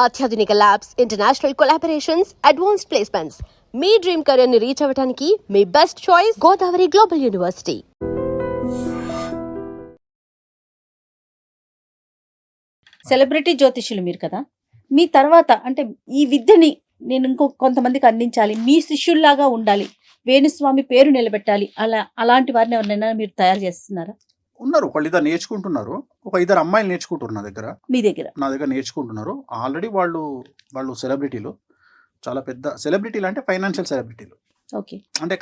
అత్యాధునిక labs, international collaborations, advanced placements. మీ dream career ని రీచ్ అవ్వడానికి మీ best choice Godavari global university. Celebrity జ్యోతిష్యులు మీరు కదా, మీ తర్వాత అంటే ఈ విద్యని నేను కొంతమందికి అందించాలి, మీ శిష్యుల్లాగా ఉండాలి, వేణుస్వామి పేరు నిలబెట్టాలి, అలాంటి వారిని ఎవరినైనా మీరు తయారు చేస్తున్నారా? ఉన్నారు, ఒకళ్ళు ఇద్దరు నేర్చుకుంటున్నారు. ఒక ఇద్దరు అమ్మాయిలు నేర్చుకుంటున్నారు మీ దగ్గర నా దగ్గర నేర్చుకుంటున్నారు. ఆల్రెడీ వాళ్ళు సెలబ్రిటీలు, చాలా పెద్ద సెలబ్రిటీలు, అంటే ఫైనాన్షియల్ సెలబ్రిటీలు. ఓకే, అంటే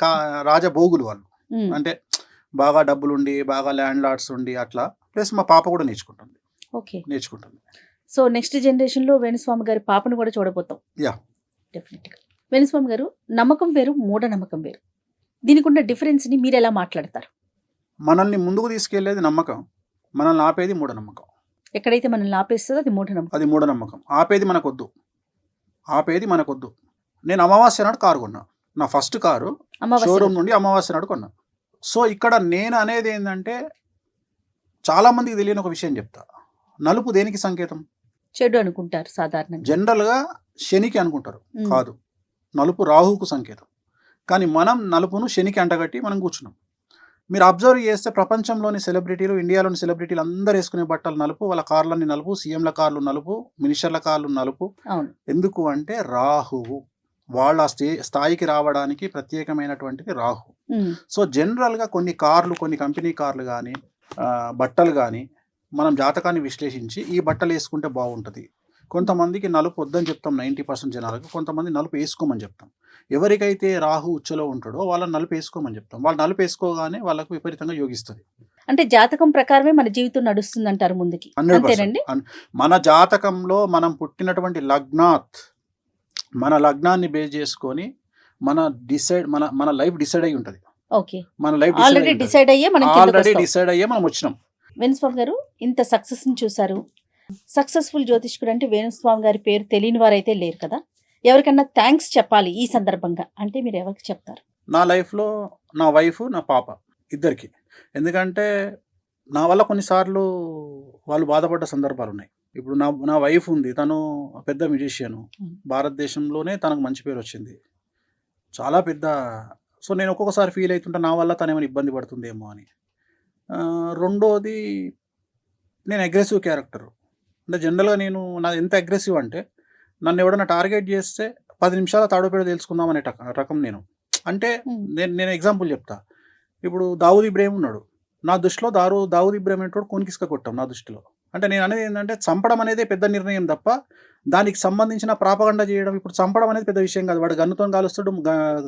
రాజభోగులు వాళ్ళు. అంటే బాగా డబ్బులుండి, బాగా ల్యాండ్ లార్డ్స్ ఉండి అట్లా. ప్లస్ మా పాప కూడా నేర్చుకుంటుంది. సో నెక్స్ట్ జనరేషన్ లో వేణుస్వామి గారి పాపను కూడా చూడబోతాం. యా, డెఫినెట్ గా. వేణుస్వామి గారు, నమ్మకం వేరు, మూఢనమ్మకం వేరు. దీనికి ఉన్న డిఫరెన్స్ ని మీరు ఎలా మాట్లాడతారు? మనల్ని ముందుకు తీసుకెళ్లేది నమ్మకం, మనల్ని ఆపేది మూఢనమ్మకం. ఎక్కడైతే మనల్ని ఆపేస్తుందో అది మూఢనమ్మకం. ఆపేది మనకొద్దు. నేను అమావాస్య నాడు కారు కొన్నా. నా ఫస్ట్ కారు షోరూమ్ నుండి అమావాస్య నాడు కొన్నా. సో ఇక్కడ నేను అనేది ఏంటంటే, చాలా మందికి తెలియని ఒక విషయం చెప్తా. నలుపు దేనికి సంకేతం? చెడు అనుకుంటారు సాధారణంగా. జనరల్గా శనికి అనుకుంటారు, కాదు. నలుపు రాహుకు సంకేతం. కానీ మనం నలుపును శనికి అంటగట్టి మనం కూర్చున్నాం. మీరు అబ్జర్వ్ చేస్తే ప్రపంచంలోని సెలబ్రిటీలు, ఇండియాలోని సెలబ్రిటీలు అందరూ వేసుకునే బట్టలు నలుపు, వాళ్ళ కార్లన్నీ నలుపు, సీఎంల కార్లు నలుపు, మినిస్టర్ల కార్లు నలుపు. ఎందుకు అంటే రాహువు వాళ్ళ స్థాయికి రావడానికి ప్రత్యేకమైనటువంటిది రాహు. సో జనరల్గా కొన్ని కార్లు, కొన్ని కంపెనీ కార్లు కానీ, బట్టలు కానీ మనం జాతకాన్ని విశ్లేషించి ఈ బట్టలు వేసుకుంటే బాగుంటుంది. కొంతమందికి నలుపు వద్దని చెప్తాం 90% జనాలకు, కొంతమంది నలుపు వేసుకోమని చెప్తాం. ఎవరికైతే రాహు ఉచ్చలో ఉంటాడో వాళ్ళని నలుపు వేసుకోమని చెప్తాం. వాళ్ళు నలుపు వేసుకోగానే వాళ్ళకు విపరీతంగా యోగిస్తుంది. అంటే జాతకం ప్రకారమే మన జీవితం నడుస్తుంది అంటారు ముందుకి. 100%. మన జాతకంలో మనం పుట్టినటువంటి మన లగ్నాన్ని బేస్ చేసుకొని మన లైఫ్ డిసైడ్ అయి ఉంటుంది. మన లైఫ్ ఆల్రెడీ డిసైడ్ అయ్యే మనం వచ్చినాం. వేణుస్వామి గారు, ఇంత సక్సెస్ ని చూసారు. సక్సెస్ఫుల్ జ్యోతిష్కుడు అంటే వేణుస్వామి గారి పేరు తెలియని వారైతే లేరు కదా. ఎవరికన్నా థ్యాంక్స్ చెప్పాలి ఈ సందర్భంగా అంటే మీరు ఎవరికి చెప్తారు? నా లైఫ్లో నా వైఫ్, నా పాప ఇద్దరికి. ఎందుకంటే నా వల్ల కొన్నిసార్లు వాళ్ళు బాధపడ్డ సందర్భాలు ఉన్నాయి. ఇప్పుడు నా వైఫ్ ఉంది, తను పెద్ద మ్యూజిషియను, భారతదేశంలోనే తనకు మంచి పేరు వచ్చింది, చాలా పెద్ద. సో నేను ఒక్కొక్కసారి ఫీల్ అవుతుంటా, నా వల్ల తను ఏమైనా ఇబ్బంది పడుతుందేమో అని. రెండోది, నేను అగ్రెసివ్ క్యారెక్టర్. అంటే జనరల్గా నాది ఎంత అగ్రెసివ్ అంటే, నన్ను ఎవడన్నా టార్గెట్ చేస్తే 10 నిమిషాల తాడోపేడ తెలుసుకుందాం అనే రకం నేను. అంటే నేను ఎగ్జాంపుల్ చెప్తా. ఇప్పుడు దావూద్ ఇబ్రాహిం ఉన్నాడు, నా దృష్టిలో దావూద్ ఇబ్రాహిం అనేటోడు కొనికిసుక కొట్టాం నా దృష్టిలో. అంటే నేను అనేది ఏంటంటే, చంపడం అనేది పెద్ద నిర్ణయం తప్ప దానికి సంబంధించిన ప్రాపగండ చేయడం, ఇప్పుడు చంపడం అనేది పెద్ద విషయం కాదు. వాడు గన్నుతో కాలుస్తాడు,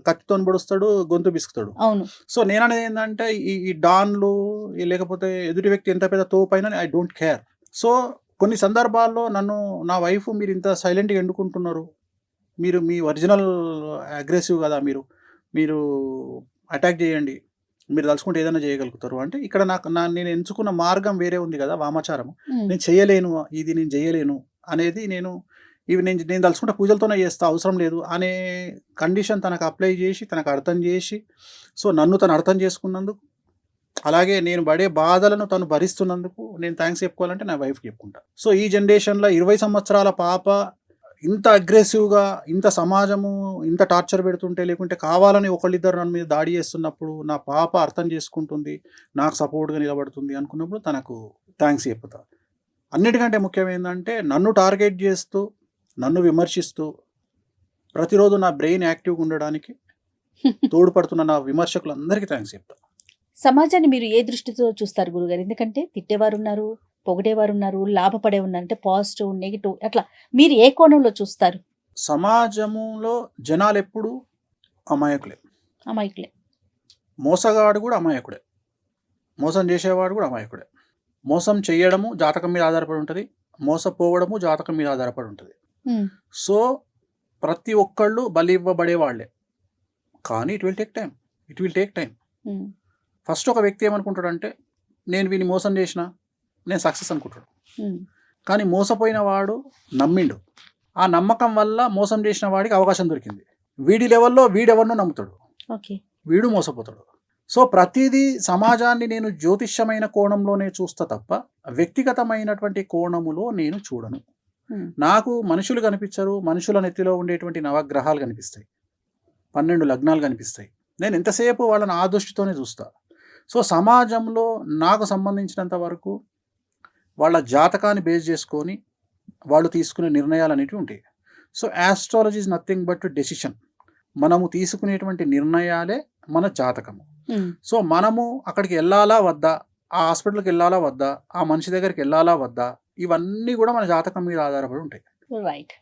కత్తితో పొడుస్తాడు, గొంతు బిసుకుతాడు. సో నేను అనేది ఏంటంటే, ఈ డాన్లు లేకపోతే ఎదుటి వ్యక్తి ఎంత పెద్ద తోపైనా ఐ డోంట్ కేర్. సో కొన్ని సందర్భాల్లో నా వైఫ్, మీరు ఇంత సైలెంట్గా ఎండుకుంటున్నారు, మీరు మీ ఒరిజినల్ అగ్రెసివ్ కదా, మీరు అటాక్ చేయండి, మీరు తలుచుకుంటే ఏదైనా చేయగలుగుతారు అంటే, ఇక్కడ నేను ఎంచుకున్న మార్గం వేరే ఉంది కదా, వామాచారము. నేను చేయలేను అనేది నేను తలుచుకుంటే పూజలతోనే చేస్తా, అవసరం లేదు అనే కండిషన్ తనకు అప్లై చేసి, తనకు అర్థం చేసి, సో నన్ను తను అర్థం చేసుకున్నందుకు, అలాగే నేను పడే బాధలను తను భరిస్తున్నందుకు నేను థ్యాంక్స్ చెప్పుకోవాలంటే నా వైఫ్కి చెప్పుకుంటా. సో ఈ జనరేషన్లో 20 సంవత్సరాల పాప ఇంత అగ్రెసివ్గా, ఇంత సమాజము ఇంత టార్చర్ పెడుతుంటే, లేకుంటే కావాలని ఒకళ్ళిద్దరు నన్ను మీద దాడి చేస్తున్నప్పుడు నా పాప అర్థం చేసుకుంటుంది, నాకు సపోర్ట్గా నిలబడుతుంది అనుకున్నప్పుడు తనకు థ్యాంక్స్ చెప్పుతా. అన్నిటికంటే ముఖ్యమైందంటే, నన్ను టార్గెట్ చేస్తూ, నన్ను విమర్శిస్తూ, ప్రతిరోజు నా బ్రెయిన్ యాక్టివ్గా ఉండడానికి తోడ్పడుతున్న నా విమర్శకులందరికీ థ్యాంక్స్ చెప్తా. సమాజాన్ని మీరు ఏ దృష్టితో చూస్తారు గురుగారు? ఎందుకంటే తిట్టేవారు ఉన్నారు, పొగిడేవారు ఉన్నారు, లాభపడే ఉన్నారు, అంటే పాజిటివ్, నెగిటివ్, అట్లా మీరు ఏ కోణంలో చూస్తారు? సమాజంలో జనాలు ఎప్పుడు అమాయకులే. మోసగాడు కూడా అమాయకుడే, మోసం చేసేవాడు కూడా అమాయకుడే. మోసం చేయడము జాతకం మీద ఆధారపడి ఉంటుంది, మోసపోవడము జాతకం మీద ఆధారపడి ఉంటుంది. సో ప్రతి ఒక్కళ్ళు బలి ఇవ్వబడే వాళ్ళే. కానీ it will take time. First ఒక వ్యక్తి ఏమనుకుంటాడంటే, నేను వీని మోసం చేసిన, నేను సక్సెస్ అనుకుంటాడు. కానీ మోసపోయిన వాడు నమ్మిండు, ఆ నమ్మకం వల్ల మోసం చేసిన వాడికి అవకాశం దొరికింది. వీడి లెవెల్లో వీడెవరినో నమ్ముతాడు, వీడు మోసపోతాడు. సో ప్రతిదీ సమాజాన్ని నేను జ్యోతిష్యమైన కోణంలోనే చూస్తా తప్ప వ్యక్తిగతమైనటువంటి కోణములో నేను చూడను. నాకు మనుషులు కనిపించరు, మనుషుల నెత్తిలో ఉండేటువంటి నవగ్రహాలు కనిపిస్తాయి, 12 లగ్నాలు కనిపిస్తాయి. నేను ఎంతసేపు వాళ్ళని ఆ దృష్టితోనే చూస్తా. సో సమాజంలో నాకు సంబంధించినంత వరకు వాళ్ళ జాతకాన్ని బేస్ చేసుకొని వాళ్ళు తీసుకునే నిర్ణయాలు అనేటివి ఉంటాయి. So astrology is nothing but decision. మనము తీసుకునేటువంటి నిర్ణయాలే మన జాతకము. సో మనము అక్కడికి వెళ్ళాలా వద్దా, ఆ హాస్పిటల్కి వెళ్ళాలా వద్దా, ఆ మనిషి దగ్గరికి వెళ్ళాలా వద్దా, ఇవన్నీ కూడా మన జాతకం మీద ఆధారపడి ఉంటాయి. రైట్.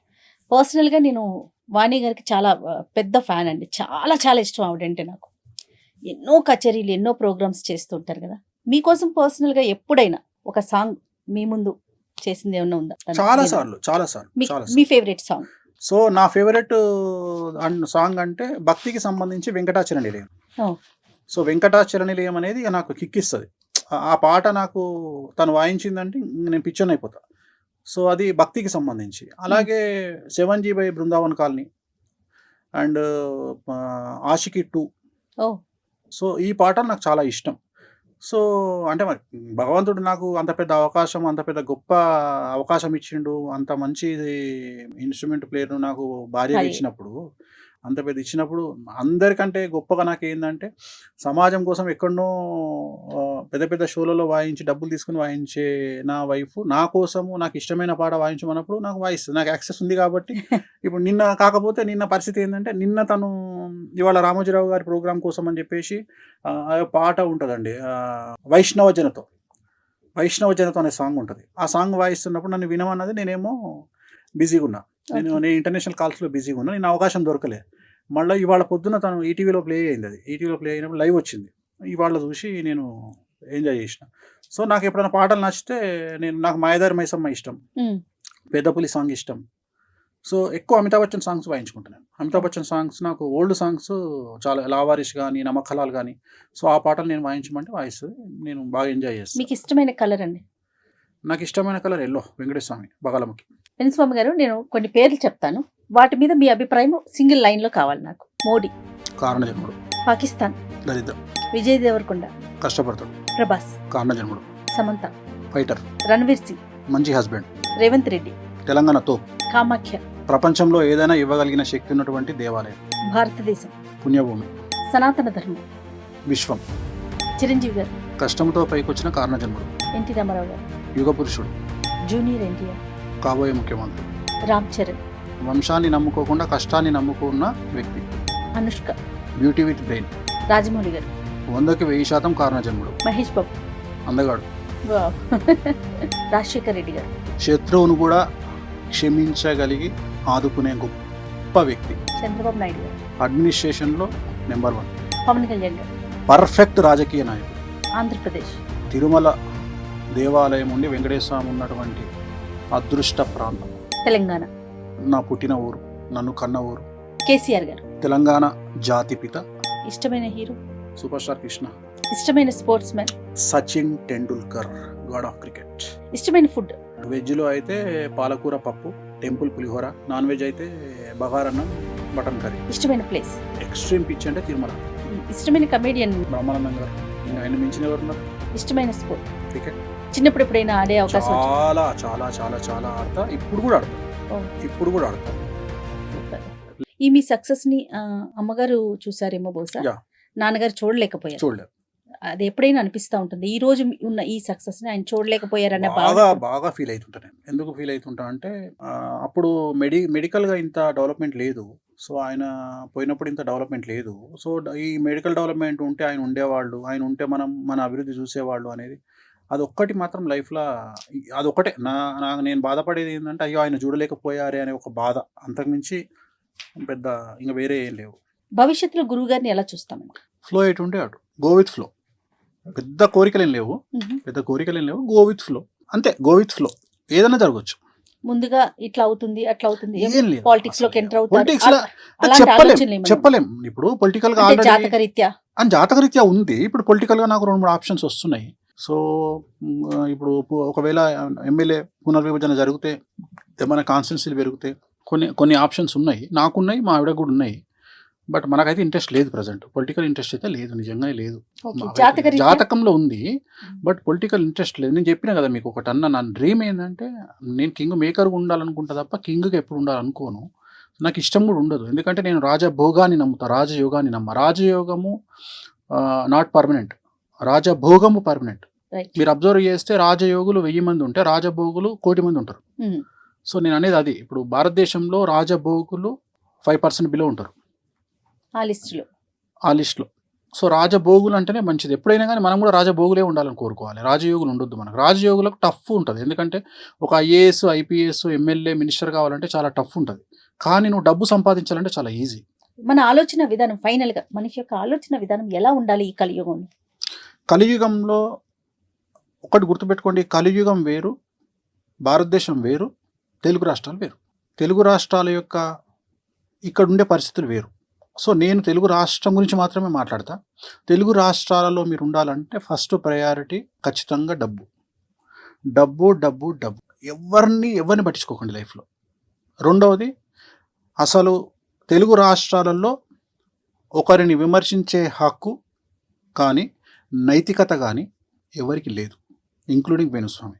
పర్సనల్గా నేను వాణి గారికి చాలా పెద్ద ఫ్యాన్ అండి. చాలా చాలా ఇష్టం ఆవిడంటే నాకు. ఎన్నో కచేరీలు, ఎన్నో ప్రోగ్రామ్స్ చేస్తుంటారు కదా. మీకోసం పర్సనల్గా ఎప్పుడైనా ఒక సాంగ్ మీ ముందు చేసింది ఏమన్నా ఉందా? చాలా సార్లు. మీ ఫేవరెట్ సాంగ్? సో నా ఫేవరెట్ సాంగ్ అంటే భక్తికి సంబంధించి వెంకటాచల నిలయం. సో వెంకటాచల నిలయం అనేది నాకు కిక్కిస్తుంది. ఆ పాట నాకు తను వాయించిందంటే నేను పిచ్చోన్ అయిపోతా. సో అది భక్తికి సంబంధించి. అలాగే 7G by Brindavan colony and Aashiqui 2. So ఈ పాటలు నాకు చాలా ఇష్టం. సో అంటే మరి భగవంతుడు నాకు అంత పెద్ద అవకాశం, అంత పెద్ద గొప్ప అవకాశం ఇచ్చిండు, అంత మంచి ఇన్స్ట్రుమెంట్ ప్లేయర్ను నాకు భార్యగా ఇచ్చినప్పుడు, అంత పెద్ద ఇచ్చినప్పుడు అందరికంటే గొప్పగా నాకు ఏంటంటే సమాజం కోసం ఎక్కడనో పెద్ద పెద్ద షోలలో వాయించి డబ్బులు తీసుకుని వాయించే నా వైఫ్ నా కోసము నాకు ఇష్టమైన పాట వాయించమన్నప్పుడు నాకు వాయిస్తుంది. నాకు యాక్సెస్ ఉంది కాబట్టి. ఇప్పుడు కాకపోతే నిన్న పరిస్థితి ఏంటంటే తను ఇవాళ రామోజీరావు గారి ప్రోగ్రామ్ కోసం అని చెప్పేసి పాట ఉంటుందండి, వైష్ణవ జనతో అనే సాంగ్ ఉంటుంది. ఆ సాంగ్ వాయిస్తున్నప్పుడు నన్ను వినమన్నది, నేనేమో బిజీగా ఉన్నా. నేను ఇంటర్నేషనల్ కాల్స్లో బిజీగా ఉన్నా, నేను అవకాశం దొరకలే. మళ్ళీ ఇవాళ పొద్దున్న తను ఈటీవీలో ప్లే అయింది. అది ఈటీవీలో ప్లే అయినప్పుడు లైవ్ వచ్చింది. ఇవాళ చూసి నేను ఎంజాయ్ చేసిన. సో నాకు ఎప్పుడైనా పాటలు నచ్చితే నాకు మాయదారి మైసమ్మ ఇష్టం, పెద్దపులి సాంగ్ ఇష్టం. సో ఎక్కువ అమితాబ్ బచ్చన్ సాంగ్స్ వాయించుకుంటున్నాను. అమితాబ్ బచ్చన్ సాంగ్స్ నాకు ఓల్డ్ సాంగ్స్ చాలా, లావారిష్ కానీ నమక్కలాల్ కానీ. సో ఆ పాటలు నేను వాయించమంటే వాయిస్తుంది, నేను బాగా ఎంజాయ్ చేస్తాను. మీకు ఇష్టమైన కలర్ అండి? నాకు ఇష్టమైన కలర్ ఎల్లో, వెంకటేశ్వర స్వామి బగలముఖి. వెంకటస్వామి గారు, నేను కొన్ని పేర్లు చెప్తాను, వాటి మీద మీ అభిప్రాయం సింగిల్ లైన్లో కావాలి నాకు. మోడీ, కారణజన్ముడు. పాకిస్తాన్, దరిద్రం. విజయ్ దేవరకొండ, కష్టపడతాడు. ప్రభాస్, కారణజన్ముడు. సమంత, ఫైటర్. రణవీర్ సింగ్, మంచి హస్బెండ్. రేవంత్ రెడ్డి, తెలంగాణతో. కామాఖ్య, ప్రపంచంలో ఏదైనా ఇవ్వగలిగిన శక్తి ఉన్నటువంటి దేవాలయం. భారతదేశం, పుణ్యభూమి. సనాతన ధర్మం, విశ్వం. చిరంజీవి గారు, కష్టంతో పైకొచ్చిన కారణజన్ముడు. ఎన్టీ రామారావు గారు, యుగ పురుషుడు. జూనియర్ ఎన్టీఆర్, కాబోయే ముఖ్యమంత్రి. రామ్ చరణ్, వంశాన్ని నమ్ముకోకుండా కష్టాన్ని నమ్ముకున్న వ్యక్తి. Anushka, beauty with brain. Rajamouli గారు, 100కి 1000% కారణజన్ముడు. మహేష్ బాబు, అందగాడు. వావ్. రాజశేఖర్ రెడ్డి గారు, శత్రువును కూడా క్షమించగలిగి ఆదుకునే గొప్ప వ్యక్తి. చంద్రబాబు నాయుడు గారు, అడ్మినిస్ట్రేషన్లో నెంబర్ 1. పవన్ కళ్యాణ్ గారు, పర్ఫెక్ట్ రాజకీయ నాయకుడు. ఆంధ్రప్రదేశ్, తిరుమల దేవాలయం ఉండి వెంకటేశ్వర స్వామి ఉన్నటువంటి అదృష్ట ప్రాంతం. తెలంగాణ, నా పుట్టిన ఊరు, నన్ను కన్న ఊరు. కేసీఆర్ గారు, తెలంగాణ జాతిపిత. ఇష్టమైన హీరో, సూపర్ స్టార్ కృష్ణ. ఇష్టమైన sports man, Sachin Tendulkar, god of cricket. ఇష్టమైన ఫుడ్, వెజ్లో అయితే పాలకూర పప్పు, టెంపుల్ పులిహోర. నాన్ వెజ్ అయితే బగారన్నం, మటన్ కర్రీ. ఇష్టమైన ప్లేస్, ఎక్స్ట్రీమ్ పిచ్ అంటే తిరుమల. ఇష్టమైన కమేడియన్, బ్రహ్మానందం గారు. ఇంకా ఆయన మించిన ఎవరున్నారు? ఇష్టమైన స్పోర్ట్, క్రికెట్. చిన్నప్పుడు ఎప్పుడైనా ఆడే అవకాశం వచ్చిందా? చాలా చాలా చాలా చాలా ఆడతా. ఇప్పుడు కూడా ఆడతా. ఈ మీ సక్సెస్ ని అమ్మగారు చూసారేమో బహుశా, యా. నాన్నగారు చూడలేకపోయారు. చూడలేదు. అది ఎప్పుడైనా అనిపిస్తా ఉంటుంది, ఈ రోజు ఉన్న ఈ సక్సెస్ ని ఆయన చూడలేకపోయారన్న బాగా ఫీల్ అవుతుంటా నేను. ఎందుకు ఫీల్ అవుతుంటా అంటే అప్పుడు మెడికల్గా ఇంత డెవలప్మెంట్ లేదు. సో ఆయన పోయినప్పుడు ఇంత డెవలప్మెంట్ లేదు. సో ఈ మెడికల్ డెవలప్మెంట్ ఉంటే ఆయన ఉండేవాళ్ళు, ఆయన ఉంటే మన అభివృద్ధి చూసేవాళ్ళు అనేది అదొక్కటి మాత్రం లైఫ్లో అదొక్కటే నేను బాధపడేది ఏంటంటే, అయ్యో ఆయన చూడలేకపోయారే అనే ఒక బాధ. అంతకుమించి పెద్ద ఇంకా వేరే ఏం లేవు. భవిష్యత్తులో గురువు గారిని ఎలా చూస్తామండి? ఫ్లో ఎటు ఉంటే అటు, గో విత్ ఫ్లో. పెద్ద కోరికలేం లేవు, గో విత్ ఫ్లో. అంతే, గో విత్ ఫ్లో. ఏదైనా జరగచ్చు. ముందుగా ఇట్లా అవుతుంది అట్లా అవుతుంది, ఏం లేదు. పాలిటిక్స్ లోకి ఎంటర్ Politics లో చెప్పలేం. ఇప్పుడు పొలిటికల్ గా జాతకరీత్యా ఉంది. ఇప్పుడు పొలిటికల్ గా నాకు 2-3 ఆప్షన్స్ వస్తున్నాయి. సో ఇప్పుడు ఒకవేళ ఎమ్మెల్యే పునర్విభజన జరిగితే, ఏమైనా కాన్స్టిట్యున్సీలు పెరిగితే కొన్ని ఆప్షన్స్ ఉన్నాయి, నాకున్నాయి, మా ఆవిడ కూడా ఉన్నాయి. బట్ మనకైతే ఇంట్రెస్ట్ లేదు ప్రజెంట్. పొలిటికల్ ఇంట్రెస్ట్ అయితే లేదు, నిజంగానే లేదు. ఓకే. మాకైతే జాతకంలో ఉంది, బట్ పొలిటికల్ ఇంట్రెస్ట్ లేదు. నేను చెప్పిన కదా మీకు ఒకటన్నా, నా డ్రీమ్ ఏంటంటే నేను కింగ్ మేకర్గా ఉండాలనుకుంటా తప్ప కింగ్గా ఎప్పుడు ఉండాలనుకోను. నాకు ఇష్టం కూడా ఉండదు. ఎందుకంటే నేను రాజభోగాన్ని నమ్ముతా, రాజయోగాన్ని నమ్మ. రాజయోగము నాట్ పర్మనెంట్, రాజభోగము పర్మనెంట్. రైట్. మీరు అబ్జర్వ్ చేస్తే రాజయోగులు 1000 మంది ఉంటే రాజభోగులు 1,000,000 మంది ఉంటారు. ఉమ్. సో నేను అనేది అది. ఇప్పుడు భారతదేశంలో రాజభోగులు 5% బిలో ఉంటారు ఆ లిస్టులో. ఆ లిస్టులో. సో రాజభోగులు అంటేనే మంచిది. ఎప్పుడైనా కానీ మనం కూడా రాజభోగులే ఉండాలని కోరుకోవాలి, రాజయోగులు ఉండొద్దు మనకు. రాజయోగులకు టఫ్ ఉంటుంది, ఎందుకంటే ఒక ఐఏఎస్, ఐపీఎస్, ఎమ్మెల్యే, మినిస్టర్ కావాలంటే చాలా టఫ్ ఉంటుంది. కానీ నువ్వు డబ్బు సంపాదించాలంటే చాలా ఈజీ. మన ఆలోచన విధానం, ఫైనల్ గా మనిషి యొక్క ఆలోచన విధానం ఎలా ఉండాలి ఈ కలియుగంలో? కలియుగంలో ఒకటి గుర్తుపెట్టుకోండి, కలియుగం వేరు, భారతదేశం వేరు, తెలుగు రాష్ట్రాలు వేరు. తెలుగు రాష్ట్రాల యొక్క ఇక్కడ ఉండే పరిస్థితులు వేరు. సో నేను తెలుగు రాష్ట్రం గురించి మాత్రమే మాట్లాడతా. తెలుగు రాష్ట్రాలలో మీరు ఉండాలంటే ఫస్ట్ ప్రయారిటీ ఖచ్చితంగా డబ్బు, డబ్బు, డబ్బు, డబ్బు. ఎవరిని పట్టించుకోకండి లైఫ్లో. రెండవది, అసలు తెలుగు రాష్ట్రాలలో ఒకరిని విమర్శించే హక్కు కానీ నైతికత కానీ ఎవరికి లేదు, ఇంక్లూడింగ్ వేణుస్వామి.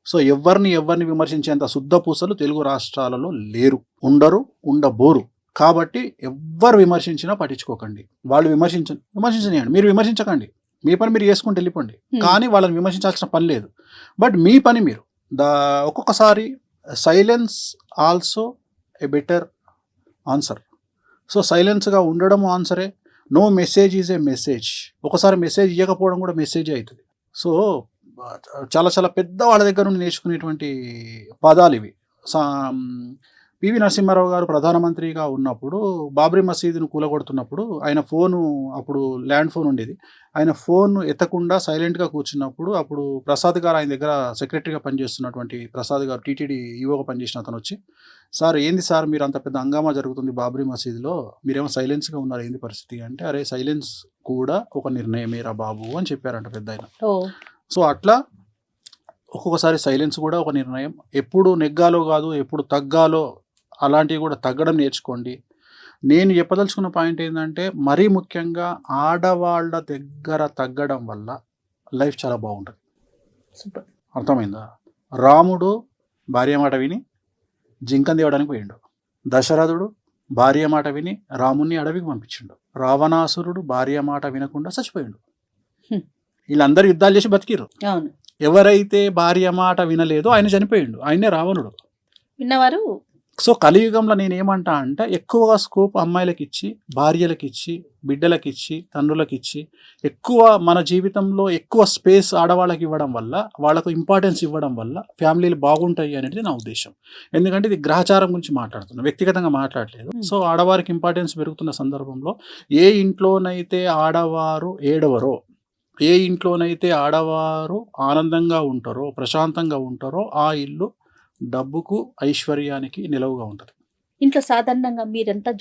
సో ఎవరిని విమర్శించేంత శుద్ధ పూసలు తెలుగు రాష్ట్రాలలో లేరు, ఉండరు, ఉండబోరు. కాబట్టి ఎవ్వరు విమర్శించినా పట్టించుకోకండి. వాళ్ళు విమర్శించనియండి, మీరు విమర్శించకండి, మీ పని మీరు చేసుకుంటూ వెళ్ళిపోండి. కానీ వాళ్ళని విమర్శించాల్సిన పని లేదు. బట్ మీ పని మీరు ఒక్కొక్కసారి silence also a better answer. So సైలెన్స్గా ఉండడం ఆన్సరే. No message is a message. ఒకసారి మెసేజ్ ఇవ్వకపోవడం కూడా మెసేజ్ అవుతుంది. సో చాలా చాలా పెద్ద వాళ్ళ దగ్గర నుండి నేర్చుకునేటువంటి పదాలు ఇవి. పివి నరసింహారావు గారు ప్రధానమంత్రిగా ఉన్నప్పుడు బాబ్రీ మసీదును కూలగొడుతున్నప్పుడు ఆయన ఫోను, అప్పుడు ల్యాండ్ ఫోన్ ఉండేది, ఆయన ఫోన్ ఎత్తకుండా సైలెంట్గా కూర్చున్నప్పుడు అప్పుడు ప్రసాద్ గారు, ఆయన దగ్గర సెక్రటరీగా పనిచేస్తున్నటువంటి ప్రసాద్ గారు, టీటీడీ ఈవోగా పనిచేసిన అతను వచ్చి, సార్ ఏంది సార్ మీరు అంత పెద్ద హంగామా జరుగుతుంది బాబ్రీ మసీదులో, మీరేమో సైలెన్స్గా ఉన్నారు, ఏంది పరిస్థితి అంటే, అరే సైలెన్స్ కూడా ఒక నిర్ణయమేరా బాబు అని చెప్పారంట పెద్ద ఆయన. సో అట్లా ఒక్కొక్కసారి సైలెన్స్ కూడా ఒక నిర్ణయం. ఎప్పుడు నెగ్గాలో కాదు, ఎప్పుడు తగ్గాలో, అలాంటివి కూడా తగ్గడం నేర్చుకోండి. నేను చెప్పదలుచుకున్న పాయింట్ ఏంటంటే, మరీ ముఖ్యంగా ఆడవాళ్ళ దగ్గర తగ్గడం వల్ల లైఫ్ చాలా బాగుంటుంది. సూపర్. అర్థమైందా? రాముడు భార్య మాట విని జింకను తేవడానికి పోయిండు. దశరథుడు భార్య మాట విని రాముణ్ణి అడవికి పంపించిండు. రావణాసురుడు భార్య మాట వినకుండా చచ్చిపోయిండు. వీళ్ళందరూ యుద్ధాలు చేసి బతికిరు. అవును. ఎవరైతే భార్య మాట వినలేదో ఆయన చనిపోయిండు, ఆయనే రావణుడు. విన్నవారు. సో కలియుగంలో నేనేమంటా అంటే, ఎక్కువగా స్కోప్ అమ్మాయిలకి ఇచ్చి, భార్యలకి ఇచ్చి, బిడ్డలకి ఇచ్చి, తండ్రులకి ఇచ్చి, ఎక్కువ మన జీవితంలో ఎక్కువ స్పేస్ ఆడవాళ్ళకి ఇవ్వడం వల్ల, వాళ్ళకు ఇంపార్టెన్స్ ఇవ్వడం వల్ల ఫ్యామిలీలు బాగుంటాయి అనేది నా ఉద్దేశం. ఎందుకంటే ఇది గ్రహచారం గురించి మాట్లాడుతున్నాను, వ్యక్తిగతంగా మాట్లాడలేదు. సో ఆడవారికి ఇంపార్టెన్స్ పెరుగుతున్న సందర్భంలో, ఏ ఇంట్లోనైతే ఆడవారు ఏడవరో, ఏ ఇంట్లోనైతే ఆడవారు ఆనందంగా ఉంటారో, ప్రశాంతంగా ఉంటారో, ఆ ఇల్లు డబ్బుకు, ఐశ్వర్యానికి నిలవుగా ఉంటుంది. ఇంట్లో సాధారణంగా మీరంతా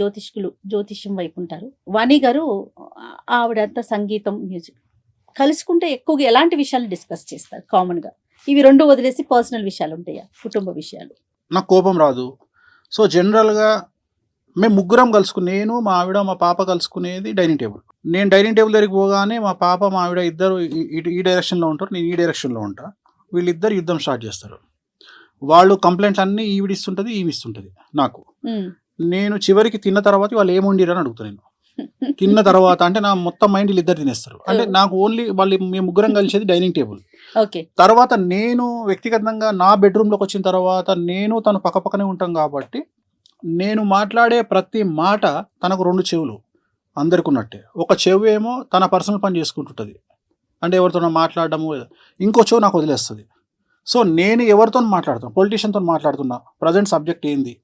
జ్యోతిష్యం వైపు ఉంటారు. వాణి గారు ఆవిడంతా సంగీతం, మ్యూజిక్. కలుసుకుంటే ఎక్కువగా ఎలాంటి విషయాలు డిస్కస్ చేస్తారు కామన్గా? ఇవి రెండు వదిలేసి పర్సనల్ విషయాలు ఉంటాయా, కుటుంబ విషయాలు? నాకు కోపం రాదు. సో జనరల్గా మేము ముగ్గురం నేను, మా ఆవిడ, మా పాప కలుసుకునేది డైనింగ్ టేబుల్. నేను డైనింగ్ టేబుల్ దగ్గరికి పోగానే మా పాప, మా ఆవిడ ఇద్దరు ఈ డైరెక్షన్లో ఉంటారు, నేను ఈ డైరెక్షన్లో ఉంటా. వీళ్ళిద్దరు యుద్ధం స్టార్ట్ చేస్తారు. వాళ్ళు కంప్లైంట్లు అన్నీ ఈవిడిస్తుంటుంది, ఈవిస్తుంటుంది నాకు. నేను చివరికి తిన్న తర్వాత వాళ్ళు ఏముండిరు అని అడుగుతాను. నేను తిన్న తర్వాత అంటే నా మొత్తం మైండ్ వీళ్ళిద్దరు తినేస్తారు. అంటే నాకు ఓన్లీ మేము ముగ్గురం కలిసేది డైనింగ్ టేబుల్. తర్వాత నేను వ్యక్తిగతంగా నా బెడ్రూమ్లోకి వచ్చిన తర్వాత నేను తను పక్కపక్కనే ఉంటాం కాబట్టి నేను మాట్లాడే ప్రతి మాట తనకు 2 చెవులు అందరికి ఉన్నట్టే. ఒక చెవు ఏమో తన పర్సనల్ పని చేసుకుంటుంటుంది, అంటే ఎవరితో మాట్లాడడము, ఇంకో చెవు నాకు వదిలేస్తుంది. సో నేను ఎవరితో మాట్లాడుతాను, పొలిటీషియన్తో మాట్లాడుతున్నా, ప్రజెంట్ సబ్జెక్ట్ ఏంది,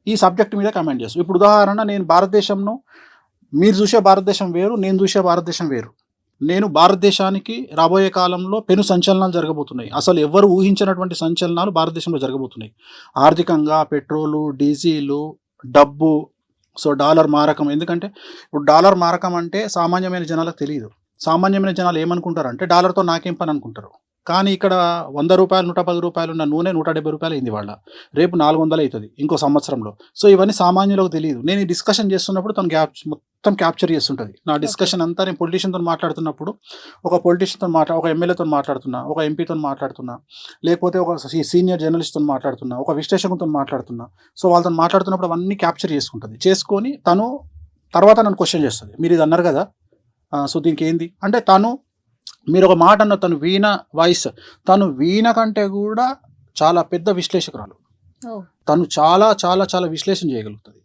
ఈ సబ్జెక్ట్ మీద కమెంట్ చేస్తాను. ఇప్పుడు ఉదాహరణ, నేను భారతదేశంను, మీరు చూసే భారతదేశం వేరు, నేను చూసే భారతదేశం వేరు. నేను భారతదేశానికి రాబోయే కాలంలో పెను సంచలనాలు జరగబోతున్నాయి. అసలు ఎవరు ఊహించినటువంటి సంచలనాలు భారతదేశంలో జరగబోతున్నాయి. ఆర్థికంగా పెట్రోలు, డీజిలు, డబ్బు, సో డాలర్ మారకం. ఎందుకంటే ఇప్పుడు డాలర్ మారకం అంటే సామాన్యమైన జనాలకు తెలియదు. సామాన్యమైన జనాలు ఏమనుకుంటారంటే డాలర్తో నాకేం పని అనుకుంటారు. కానీ ఇక్కడ 100 రూపాయలు 110 రూపాయలు ఉన్న నూనె 170 రూపాయలు అయింది వాళ్ళ, రేపు 400 అవుతుంది ఇంకో సంవత్సరంలో. సో ఇవన్నీ సామాన్యులకు తెలియదు. నేను ఈ డిస్కషన్ చేస్తున్నప్పుడు తను మొత్తం క్యాప్చర్ చేస్తుంటుంది నా డిస్కషన్ అంతా. నేను పొలిటీషియన్తో మాట్లాడుతున్నప్పుడు ఒక పొలిటీషియన్తో ఒక ఎమ్మెల్యేతో మాట్లాడుతున్నా, ఒక ఎంపీతో మాట్లాడుతున్నా, లేకపోతే ఒక సీనియర్ జర్నలిస్ట్తో మాట్లాడుతున్నా, ఒక విశ్లేషకులతో మాట్లాడుతున్నా. సో వాళ్ళతో మాట్లాడుతున్నప్పుడు అవన్నీ క్యాప్చర్ చేసుకుంటుంది. చేసుకొని తను తర్వాత నన్ను క్వశ్చన్ చేస్తుంది, మీరు ఇది అన్నారు కదా, సో దీనికి ఏంది అంటే, తను మీరు ఒక మాట అన్న, తను వీణ వాయిస్, తను వీణ కంటే కూడా చాలా పెద్ద విశ్లేషకురాలు. తను చాలా చాలా చాలా విశ్లేషణ చేయగలుగుతుంది.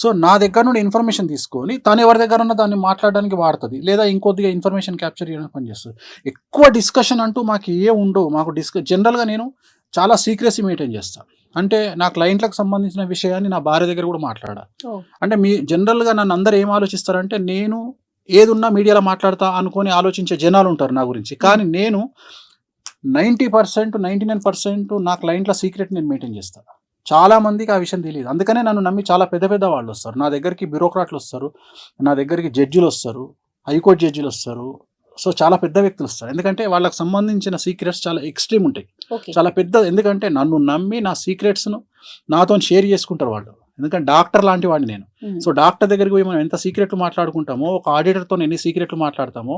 సో నా దగ్గర నుండి ఇన్ఫర్మేషన్ తీసుకొని తను ఎవరి దగ్గర ఉన్న దాన్ని మాట్లాడడానికి వాడుతుంది, లేదా ఇంకొద్దిగా ఇన్ఫర్మేషన్ క్యాప్చర్ చేయడానికి పనిచేస్తుంది. ఎక్కువ డిస్కషన్ అంటూ మాకు ఉండవు. మాకు జనరల్గా నేను చాలా సీక్రెసీ మెయింటైన్ చేస్తాను. అంటే నా క్లయింట్లకు సంబంధించిన విషయాన్ని నా భార్య దగ్గర కూడా మాట్లాడా. అంటే జనరల్గా నన్ను అందరూ ఏం ఆలోచిస్తారంటే, నేను ఏదున్నా మీడియాలో మాట్లాడతా అనుకొని ఆలోచించే జనాలు ఉంటారు నా గురించి. కానీ నేను 90% 99% నా క్లయింట్ల సీక్రెట్ నేను మెయింటైన్ చేస్తాను. చాలా మందికి ఆ విషయం తెలియదు. అందుకనే నన్ను నమ్మి చాలా పెద్ద పెద్ద వాళ్ళు వస్తారు నా దగ్గరికి. బ్యూరోక్రాట్లు వస్తారు నా దగ్గరికి, జడ్జిలు వస్తారు, హైకోర్టు జడ్జిలు వస్తారు. సో చాలా పెద్ద వ్యక్తులు వస్తారు. ఎందుకంటే వాళ్ళకి సంబంధించిన సీక్రెట్స్ చాలా ఎక్స్ట్రీమ్ ఉంటాయి, చాలా పెద్ద. ఎందుకంటే నన్ను నమ్మి నా సీక్రెట్స్ను నాతో షేర్ చేసుకుంటారు వాళ్ళు. ఎందుకంటే డాక్టర్ లాంటి వాడిని నేను. సో డాక్టర్ దగ్గరికి పోయి మనం ఎంత సీక్రెట్లు మాట్లాడుకుంటామో, ఒక ఆడిటర్తో ఎన్ని సీక్రెట్లు మాట్లాడతామో,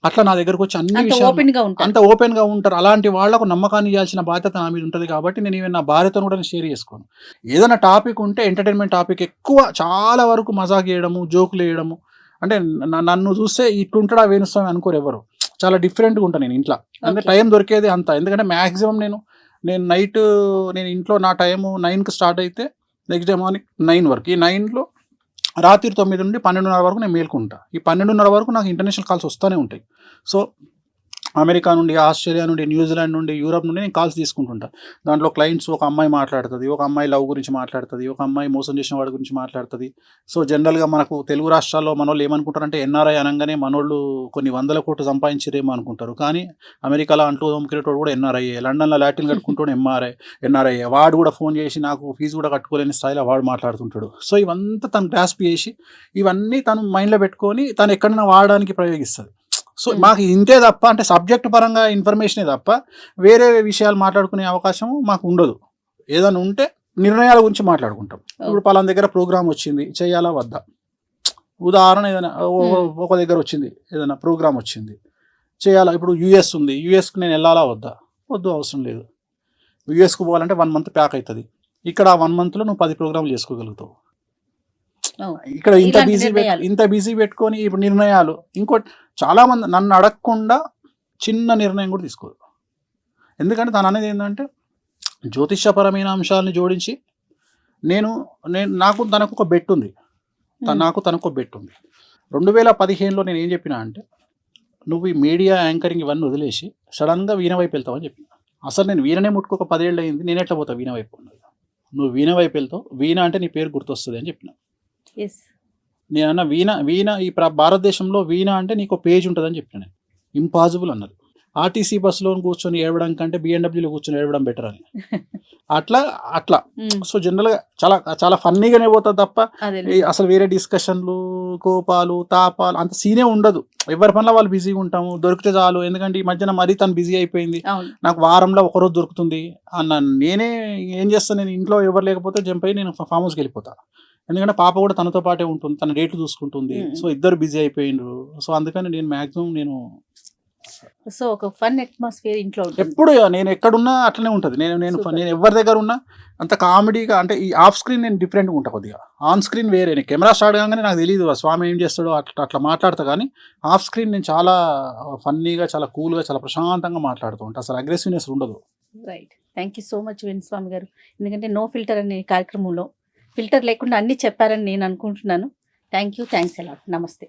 అట్లా నా దగ్గరకు వచ్చి అన్ని విషయాలు అంత ఓపెన్గా ఉంటారు. అలాంటి వాళ్ళకు నమ్మకాన్ని ఇవ్వాల్సిన బాధ్యత నా మీద ఉంటుంది. కాబట్టి నేను ఈవెన్ నా భార్యతో కూడా షేర్ చేసుకోను. ఏదైనా టాపిక్ ఉంటే ఎంటర్టైన్మెంట్ టాపిక్ ఎక్కువ, చాలా వరకు మజాక్ చేయడము, జోకులు వేయడము. అంటే నన్ను చూస్తే ఇట్లుంటాడా వేణుస్వామి అనుకోరు ఎవరు. చాలా డిఫరెంట్గా ఉంటాను నేను ఇంట్లో. అంటే టైం దొరికేది అంత. ఎందుకంటే మ్యాక్సిమం నేను నైట్ నేను ఇంట్లో నా టైము 9కి స్టార్ట్ అయితే నెక్స్ట్ డే మార్నింగ్ 9 వరకు. ఈ 9లో రాత్రి 9 నుండి 12:30 వరకు నేను మేల్కుంటా. ఈ 12:30 వరకు నాకు ఇంటర్నేషనల్ కాల్స్ వస్తూనే ఉంటాయి. సో అమెరికా నుండి, ఆస్ట్రేలియా నుండి, న్యూజిలాండ్ నుండి, యూరప్ నుండి నేను కాల్స్ తీసుకుంటుంటా. దాంట్లో క్లయింట్స్, ఒక అమ్మాయి మాట్లాడుతుంది, ఒక అమ్మాయి లవ్ గురించి మాట్లాడుతుంది, ఒక అమ్మాయి మోసం చేసిన వాడి గురించి మాట్లాడుతుంది. సో జనరల్గా మనకు తెలుగు రాష్ట్రాల్లో మనోళ్ళు ఏమనుకుంటారంటే, ఎన్ఆర్ఐ అనగానే మనోళ్ళు కొన్ని 100 కోట్లు సంపాదించారేమో అనుకుంటారు. కానీ అమెరికాలో అంటూ దొమ్మికేటోడు కూడా ఎన్ఆర్ఐ, లండన్లో లాటిన్ కట్టుకుంటూ ఎన్ఆర్ఐ. వాడు కూడా ఫోన్ చేసి నాకు ఫీజు కూడా కట్టుకోలేని స్థాయిలో వాడు మాట్లాడుతుంటాడు. సో ఇవంతా తను గ్రాస్ప్ చేసి, ఇవన్నీ తను మైండ్లో పెట్టుకొని తను ఎక్కడైనా వాడడానికి ప్రయోగిస్తుంది. సో మాకు ఇంతే తప్ప, అంటే సబ్జెక్ట్ పరంగా ఇన్ఫర్మేషనే తప్ప వేరే విషయాలు మాట్లాడుకునే అవకాశం మాకు ఉండదు. ఏదైనా ఉంటే నిర్ణయాల గురించి మాట్లాడుకుంటాం. ఇప్పుడు పలానా దగ్గర ప్రోగ్రామ్ వచ్చింది, చేయాలా వద్దా. ఉదాహరణ, ఏదైనా ఒక దగ్గర వచ్చింది, ఏదైనా ప్రోగ్రామ్ వచ్చింది, చేయాలా. ఇప్పుడు యూఎస్ ఉంది, యూఎస్కి నేను వెళ్ళాలా వద్దా. వద్దు, అవసరం లేదు. యూఎస్కి పోవాలంటే 1 మంత్ ప్యాక్ అవుతుంది. ఇక్కడ ఆ 1 మంత్లో నువ్వు 10 ప్రోగ్రాంలు చేసుకోగలుగుతావు. ఇక్కడ ఇంత బిజీ పెట్టుకొని ఇప్పుడు నిర్ణయాలు. ఇంకోటి, చాలా మంది నన్ను అడగకుండా చిన్న నిర్ణయం కూడా తీసుకోదు. ఎందుకంటే తను అనేది ఏంటంటే, జ్యోతిష్యపరమైన అంశాలను జోడించి నాకు తనకు ఒక బెట్ ఉంది. తనకు బెట్ ఉంది. 2015లో నేను ఏం చెప్పినా అంటే, నువ్వు ఈ మీడియా యాంకరింగ్ ఇవన్నీ వదిలేసి సడన్గా వీణ వైపు వెళ్తావని చెప్పిన. అసలు నేను వీణనే ముట్టుకోక 10 ఏళ్ళు అయింది, నేను ఎట్లా పోతా వీణ వైపు. నువ్వు వీణ వైపు వెళ్తావు, వీణ అంటే నీ పేరు గుర్తొస్తుంది అని చెప్పిన. నేనన్నా వీణ ఈ భారతదేశంలో వీణ అంటే నీకు పేజ్ ఉంటుందని చెప్పిన. నేను ఇంపాసిబుల్ అన్నది. ఆర్టీసీ బస్సులో కూర్చొని ఏడవడం కంటే బిఎండబ్ల్యూలో కూర్చొని ఏడవడం బెటర్ అని. అట్లా సో జనరల్గా చాలా చాలా ఫన్నీగానే పోతుంది తప్ప అసలు వేరే డిస్కషన్లు, కోపాలు, తాపాలు అంత సీనే ఉండదు. ఎవరి పనిలో వాళ్ళు బిజీగా ఉంటాము, దొరికితే చాలు. ఎందుకంటే ఈ మధ్యన మరీ తను బిజీ అయిపోయింది. నాకు వారంలో ఒకరోజు దొరుకుతుంది అన్న. నేనే ఏం చేస్తాను, నేను ఇంట్లో ఎవరు లేకపోతే జంప్ అయ్యి నేను ఫామ్ హౌస్కి వెళ్ళిపోతాను. ఎందుకంటే పాప కూడా తనతో పాటే ఉంటుంది, తన డేట్లు చూసుకుంటుంది. సో ఇద్దరు బిజీ అయిపోయిండ్రు. సో అందుకని నేను మ్యాక్సిమం సో ఒక ఫన్ అట్మాస్ఫియర్ ఇంట్లో ఎప్పుడు నేను ఎక్కడున్నా అట్లనే ఉంటుంది. నేను ఎవరి దగ్గర ఉన్నా అంత కామెడీగా, అంటే ఈ ఆఫ్ స్క్రీన్ నేను డిఫరెంట్గా ఉంటా కొద్దిగా, ఆన్ స్క్రీన్ వేరే. నేను కెమెరా స్టార్ట్ కాగానే నాకు తెలియదు స్వామి ఏం చేస్తాడో అట్లా మాట్లాడతా. కానీ ఆఫ్ స్క్రీన్ నేను చాలా ఫన్నీగా, చాలా కూల్గా, చాలా ప్రశాంతంగా మాట్లాడుతూ ఉంటాను. అసలు అగ్రెసివ్నెస్ ఉండదు. Right. Thank you so much Venu Swamy గారు. ఎందుకంటే నో ఫిల్టర్ అనే కార్యక్రమంలో ఫిల్టర్ లేకుండా అన్ని చెప్పారని నేను అనుకుంటున్నాను. Thank you, thanks a lot. నమస్తే.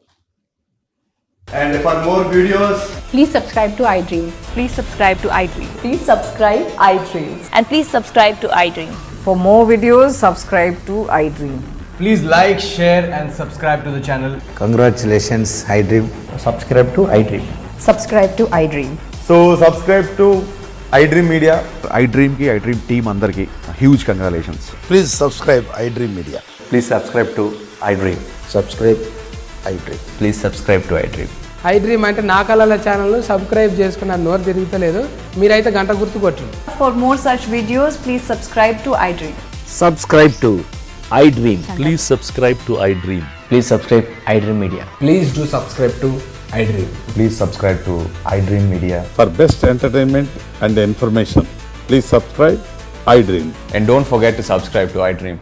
And for more videos, Please subscribe to iDream. Please subscribe to iDream. Please subscribe iDream. And please subscribe to iDream. For more videos, subscribe to iDream. please like, share and subscribe to the channel. Congratulations, iDream. Subscribe to iDream. Subscribe to iDream. So subscribe to iDream Media. iDream team andarki huge congratulations. Please subscribe iDream Media. Please subscribe to iDream. Subscribe iDream. Please subscribe to iDream. I dream అంటే నా కళల channel subscribe చేసుకున్న నోరు తిరుగుతలేదు. మీరైతే గంట గుర్తు కొట్టండి. For more such videos, please subscribe to iDream. Subscribe to iDream. Please subscribe to iDream. Please subscribe iDream Media. Please do subscribe to iDream. Please subscribe to iDream Media. For best entertainment and information, please subscribe iDream. And don't forget to subscribe to iDream.